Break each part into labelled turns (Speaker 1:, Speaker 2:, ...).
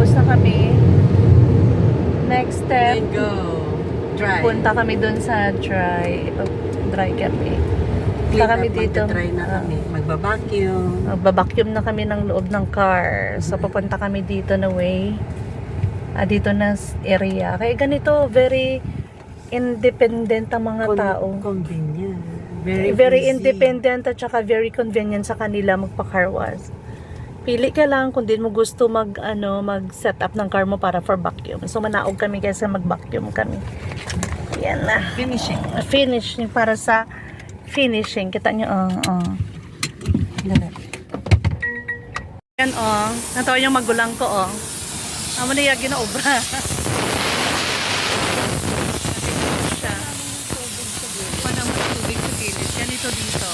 Speaker 1: Tapos na kami. Next step,
Speaker 2: Then go. Dry.
Speaker 1: punta kami dun sa dry cafe. Punta kami dito.
Speaker 2: Magta-try na kami. Magbabacuum.
Speaker 1: Magbabacuum na kami ng loob ng car. So, papunta kami dito na way. Dito na area. Kaya ganito, very independent ang mga tao.
Speaker 2: Convenient.
Speaker 1: Very
Speaker 2: easy.
Speaker 1: independent at saka very convenient sa kanila magpa-car wash. Pili ka lang kung din mo gusto mag-set up ng car mo para for vacuum. So, manaog kami kasi mag-vacuum kami. Yan na.
Speaker 2: Finishing.
Speaker 1: Finishing para sa finishing. Kita nyo, Yan, natawa yung magulang ko, Amo na yung ginaobra. Siya. Panang tubig sa gilid. Yan ito dito.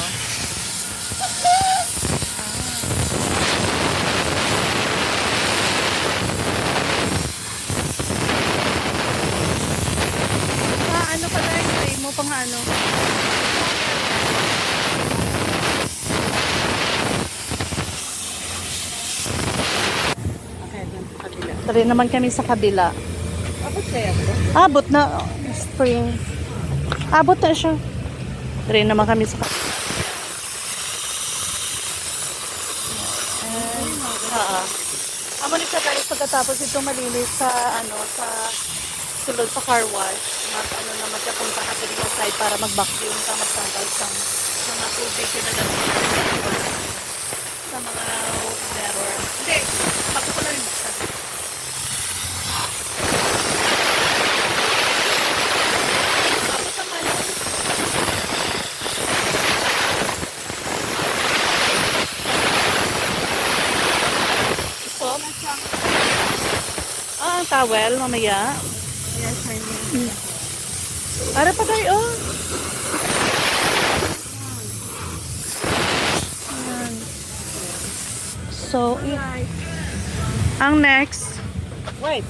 Speaker 1: Ano pa tayo? Say mo pang ano?
Speaker 2: Okay, dun sa kabila.
Speaker 1: Tari naman kami sa kabila.
Speaker 2: Abot kaya po?
Speaker 1: Abot na. Spring. Abot na siya. Tari naman kami sa kabila. Amo ni siya guys, pagkatapos ito malinis sa sa sulod sa car wash, magkapunta ka din sa side para mag-vacuum ka, magtanggal sa mga tubig na naglalagay sa mga mirror. Hindi, pagko ko na rin buksan. Towel, mamaya.
Speaker 2: Yes, I mean.
Speaker 1: Ara pa tayo, Ayan. So, ang next.
Speaker 2: Wait.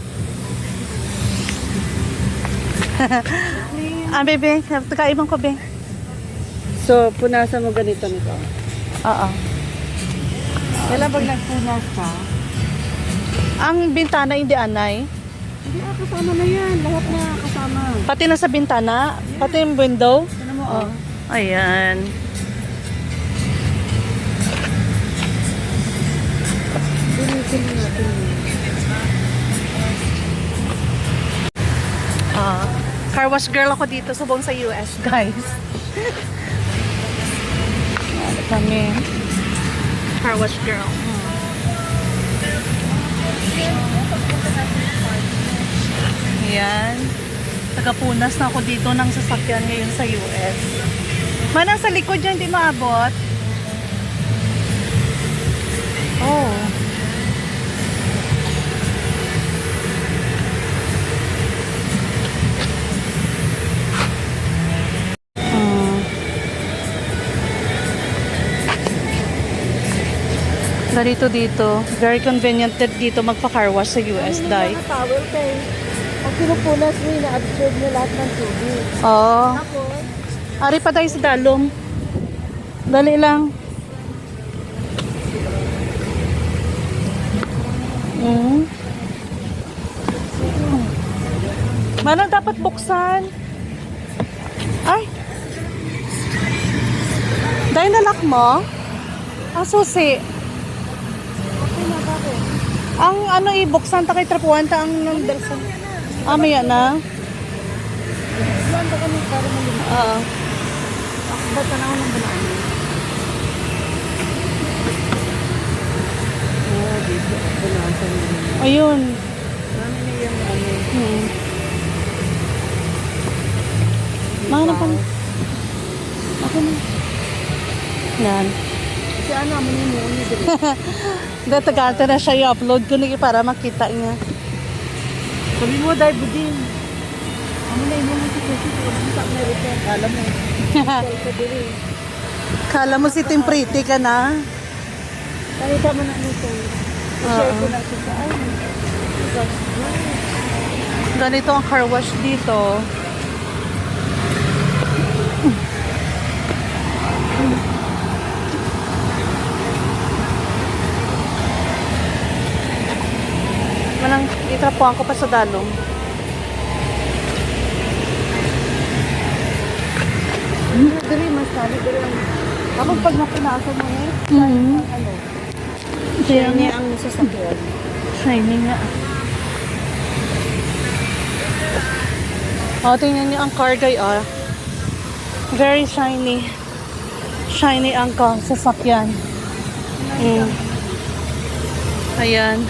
Speaker 1: Bebe, kaiban ko, be.
Speaker 2: So, punasan mo ganito nito.
Speaker 1: Oo.
Speaker 2: Kailan pag nagpunas ka?
Speaker 1: Ang bintana hindi anay.
Speaker 2: Hindi, kasama na yan. Lahat na kasama.
Speaker 1: Pati na sa bintana, pati yung window.
Speaker 2: Ano mo,
Speaker 1: Ayan.
Speaker 2: Pilitin natin.
Speaker 1: Car wash girl ako dito sa buong sa US, guys. Ano kami? Car wash girl. Ayan. Tagapunas na ako dito ng sasakyan ngayon sa US. Manang sa likod yan, hindi maabot. Oh. Ganito dito. Very convenient dito magpa-car wash sa US, dai.
Speaker 2: Towel kay. Pag pinupunas mo, ina-absorb niya lahat ng tubig.
Speaker 1: Oo.
Speaker 2: Tapos,
Speaker 1: Ari pa tayo sa dalom. Dali lang. Manang dapat buksan. Ay. Dahil nalak mo? Ang susi. Ang ibuksan ta kay trapuan ta ang nandalsan. Maya na.
Speaker 2: yan ba kami para malinis?
Speaker 1: Oo.
Speaker 2: Ba't na ako ng banana? Dito. Punasan mo.
Speaker 1: Ayun.
Speaker 2: Ano na yung
Speaker 1: Mga pan. Ako na. Yan.
Speaker 2: Kasi ano, mo yung dito.
Speaker 1: Datagante na siya i-upload ko na para makita niya.
Speaker 2: Sabi mo, dive din. Ano na yung mga situation ko? Sa Amerika, kala mo.
Speaker 1: Kala mo si Tim Pretty ka na.
Speaker 2: Nakita mo na nito. I-share ko na ito sa
Speaker 1: Ganito ang car wash dito. Itrapuan ko pa sa dalong.
Speaker 2: Dali, mas sabi, dali ang... Kapag pag napunasan mo eh, ano,
Speaker 1: Kaya
Speaker 2: shiny
Speaker 1: nga.
Speaker 2: ang sasakyan.
Speaker 1: Shiny nga. Oh, tingnan niyo ang car guy, oh. Very shiny. Shiny ang sasakyan. Ayan.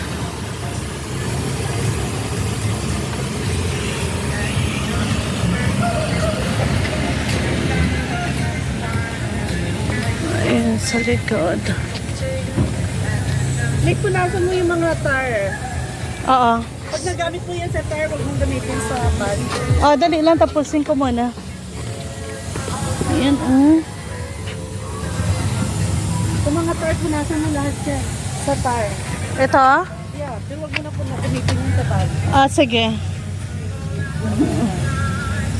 Speaker 1: Ayan, sa likod.
Speaker 2: Like, punasan mo yung mga tire.
Speaker 1: Oo.
Speaker 2: Pag nagamit mo yan sa tire, huwag mong gamitin sa pan.
Speaker 1: Oh, dali lang, tapusin ko muna. Ayan, oh.
Speaker 2: Sa mga tire, punasan mo lahat siya sa tire.
Speaker 1: Ito?
Speaker 2: Yeah, pero huwag mo na po na gamitin yung sa pan.
Speaker 1: Ah, sige.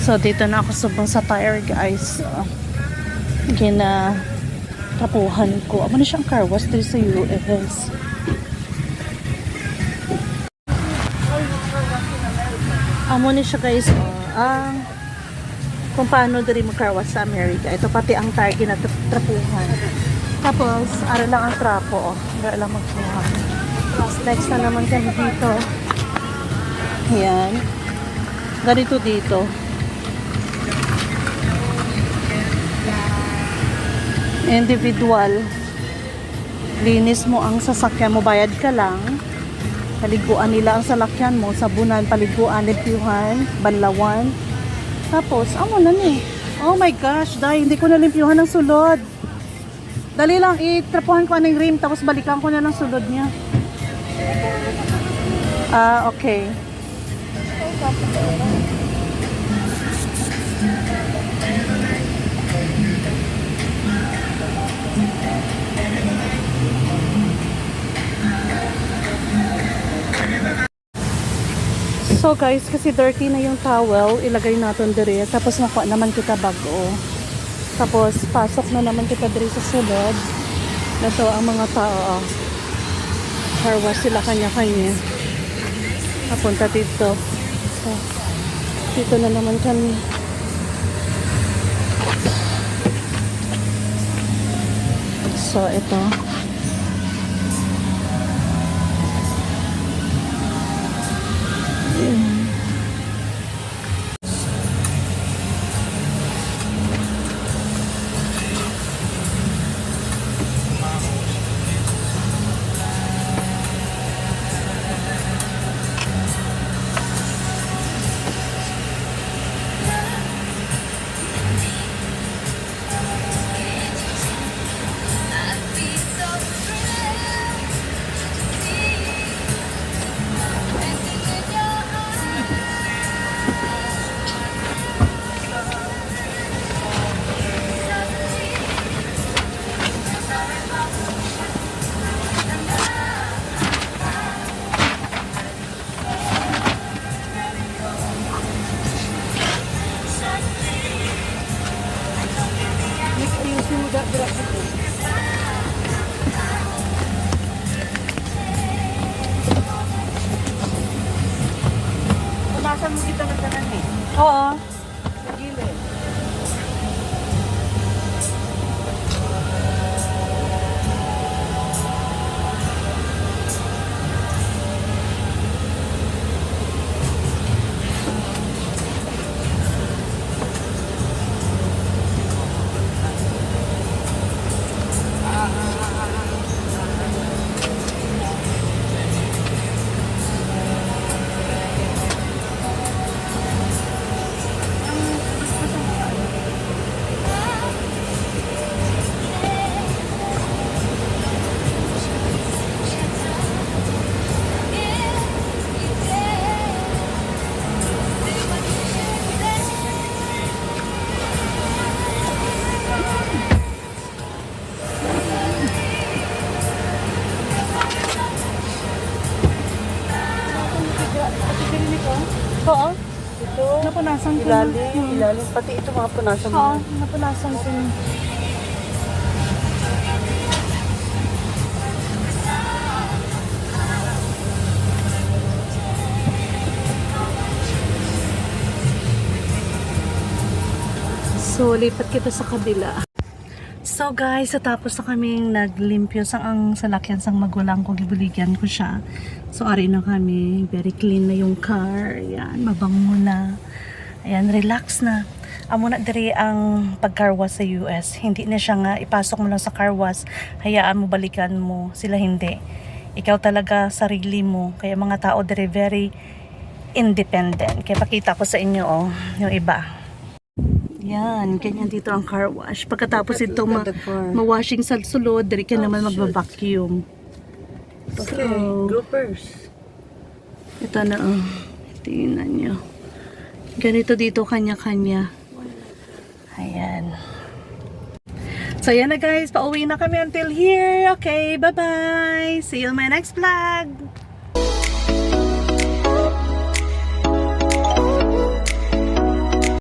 Speaker 1: So, dito na ako sa tire, guys. Tapuhan ko. Amo na siyang car wash dito sa US. Amo ni siya, guys. Kung paano diri mo car wash sa Amerika. Ito pati ang tire na trapuhan. Tapos, ara lang ang trapo. Ara lang magkuha. Next na naman kami dito. Ayan. Ganito dito. Individual. Linis mo ang sasakyan mo. Bayad ka lang. Paliguan nila ang salakyan mo. Sabunan, paliguan, limpyuhan, banlawan. Tapos, amo na ni. Oh my gosh, dahil hindi ko nalimpyuhan ng sulod. Dali lang, itrapuhan ko anong rim, tapos balikan ko na ng sulod niya. Ah, okay. So guys, kasi dirty na yung towel, ilagay natin dire. Tapos nakuha naman kita bago. Tapos pasok na naman kita dire sa sulod. Ito ang mga tao. Car wash sila kanya-kanya. Papunta dito. So, dito na naman kami. So, ito.
Speaker 2: Punasan mo kita ng kanan eh.
Speaker 1: Oo.
Speaker 2: Sa gilid.
Speaker 1: Oo.
Speaker 2: Ito.
Speaker 1: Napunasan ko na.
Speaker 2: Ilalim. Pati ito mga punasan mo.
Speaker 1: Oo, napunasan ko na. lipat kita sa kabila. So guys, tapos na kaming naglimpyo ang salakyan sang magulang ko, gibuligyan ko siya. So ari na kami, very clean na yung car. Ayan, mabango na. Ayan, relax na. Amo na diri ang pag-carwash sa US. Hindi na siya nga ipasok mo lang sa carwash, hayaan mo balikan mo. Sila hindi. Ikaw talaga sarili mo. Kaya mga tao diri very independent. Kaya pakita ko sa inyo yung iba. Yan, ganyan dito ang car wash. Pagkatapos ito ma-washing sa sulod, diri ka naman magba-vacuum.
Speaker 2: Okay, go first.
Speaker 1: Ito na tingnan nyo. Ganito dito kanya-kanya. Ayan. So yan na guys, pauwi na kami until here. Okay, bye-bye. See you in my next vlog.